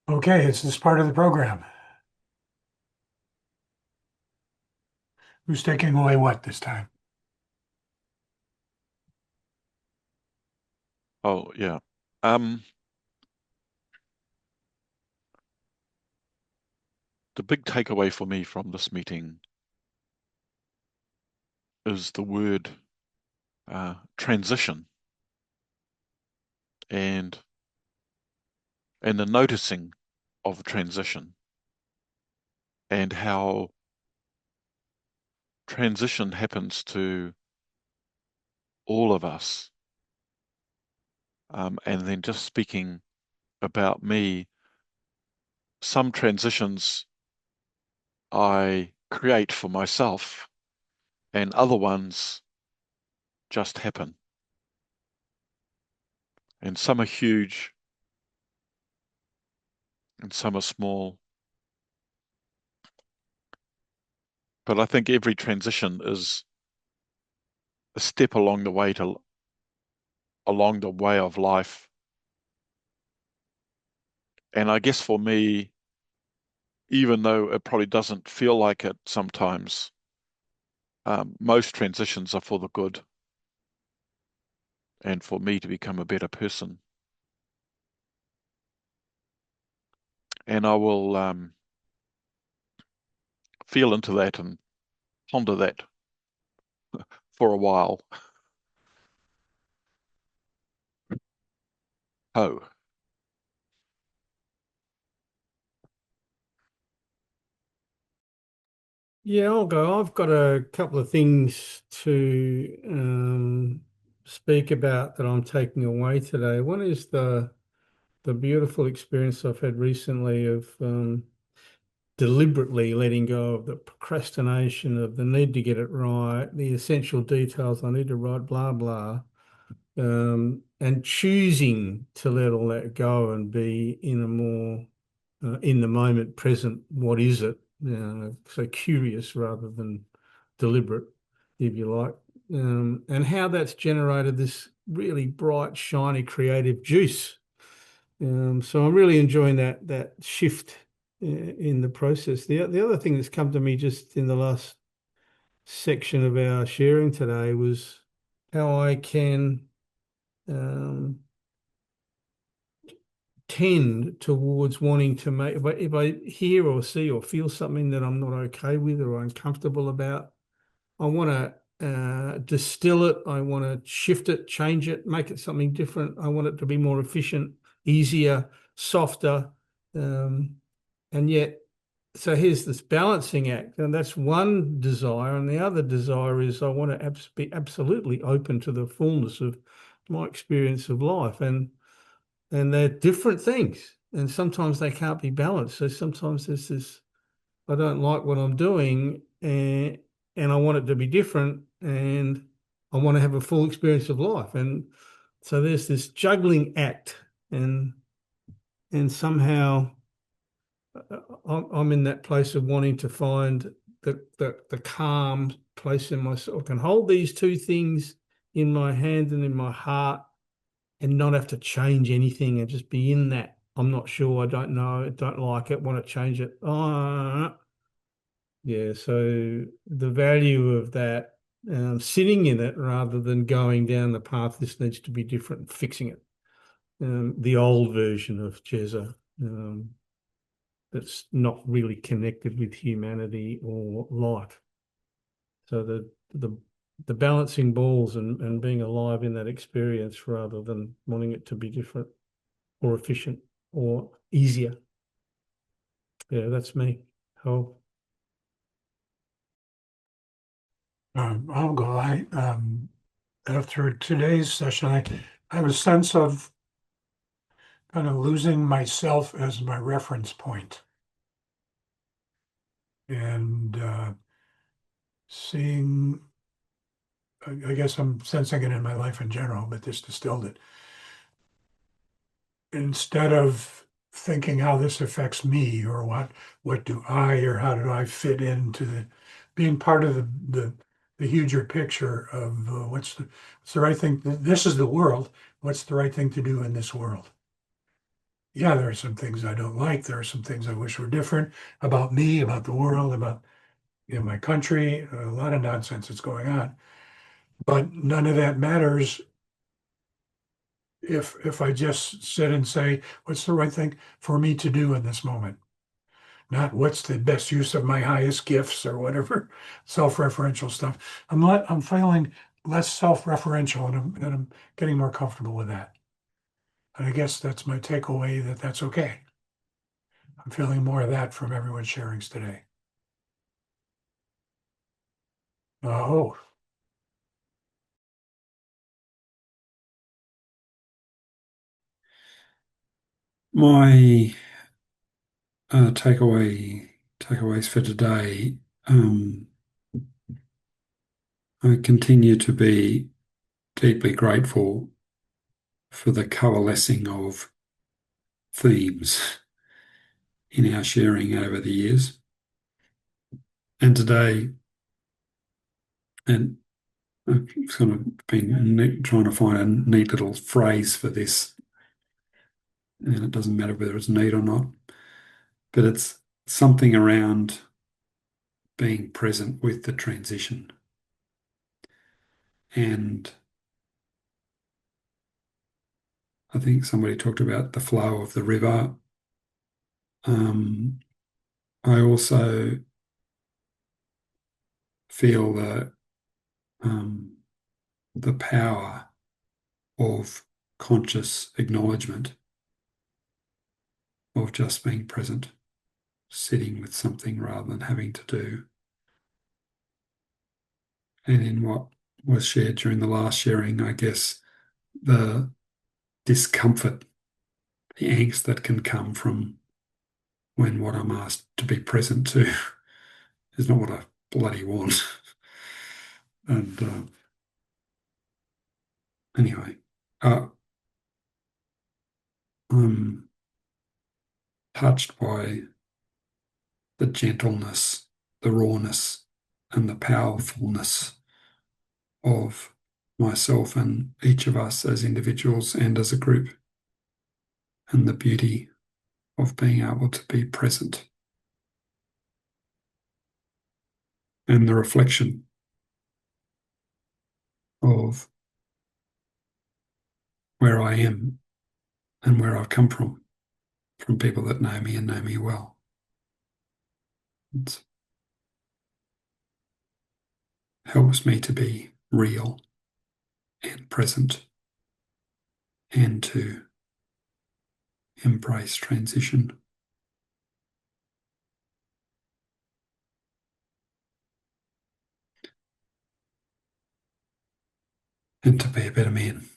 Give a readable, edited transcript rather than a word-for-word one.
Okay, it's this part of the program. Who's taking away what this time? Oh, yeah. Um, the big takeaway for me from this meeting is the word transition and the noticing of transition and how transition happens to all of us. And then just speaking about me, some transitions I create for myself and other ones just happen. And some are huge and some are small. But I think every transition is a step along the way of life. And I guess for me, even though it probably doesn't feel like it sometimes, most transitions are for the good and for me to become a better person. And I will feel into that and ponder that for a while. Oh, Yeah, I'll go. I've got a couple of things to speak about that I'm taking away today. One is the beautiful experience I've had recently of deliberately letting go of the procrastination of the need to get it right, the essential details I need to write, blah blah, and choosing to let all that go and be in a more in the moment, present. What is it? So curious rather than deliberate, if you like, and how that's generated this really bright, shiny, creative juice. So I'm really enjoying that shift in the process. The other thing that's come to me just in the last section of our sharing today was how I can um, tend towards wanting to make, if I hear or see or feel something that I'm not okay with or uncomfortable about, I want to distill it. I want to shift it, change it, make it something different. I want it to be more efficient, easier, softer. Um, and yet, so here's this balancing act, and that's one desire. And the other desire is I want to be absolutely open to the fullness of my experience of life. And they're different things. And sometimes they can't be balanced. So sometimes there's this, I don't like what I'm doing and I want it to be different and I want to have a full experience of life. And so there's this juggling act and somehow I'm in that place of wanting to find the calm place in myself. I can hold these two things in my hand and in my heart and not have to change anything and just be in that. I'm not sure. I don't know. I don't like it. Want to change it. Oh, yeah. So the value of that, sitting in it rather than going down the path, this needs to be different, fixing it. The old version of Jezza, that's not really connected with humanity or life. So the balancing balls and being alive in that experience rather than wanting it to be different or efficient or easier. Yeah, that's me. Oh, I'll go. After today's session, I have a sense of kind of losing myself as my reference point and seeing, I guess I'm sensing it in my life in general, but this distilled it. Instead of thinking how this affects me or what do I or how do I fit into the being part of the huger picture of what's the right thing. This is the world. What's the right thing to do in this world? Yeah, there are some things I don't like. There are some things I wish were different about me, about the world, about my country. A lot of nonsense that's going on, but none of that matters if I just sit and say, what's the right thing for me to do in this moment? Not what's the best use of my highest gifts or whatever self-referential stuff. I'm feeling less self-referential, and I'm getting more comfortable with that. And I guess that's my takeaway, that's okay. I'm feeling more of that from everyone's sharings today. Oh, My takeaways for today. I continue to be deeply grateful for the coalescing of themes in our sharing over the years. And today, and I've sort of been trying to find a neat little phrase for this, and it doesn't matter whether it's neat or not, but it's something around being present with the transition. And I think somebody talked about the flow of the river. I also feel the power of conscious acknowledgement, of just being present, sitting with something rather than having to do. And in what was shared during the last sharing, I guess the discomfort, the angst that can come from when what I'm asked to be present to is not what I bloody want. And anyway, I'm touched by the gentleness, the rawness, and the powerfulness of myself and each of us as individuals and as a group, and the beauty of being able to be present, and the reflection of where I am and where I've come from people that know me and know me well. It helps me to be real and present and to embrace transition. And to be a better man.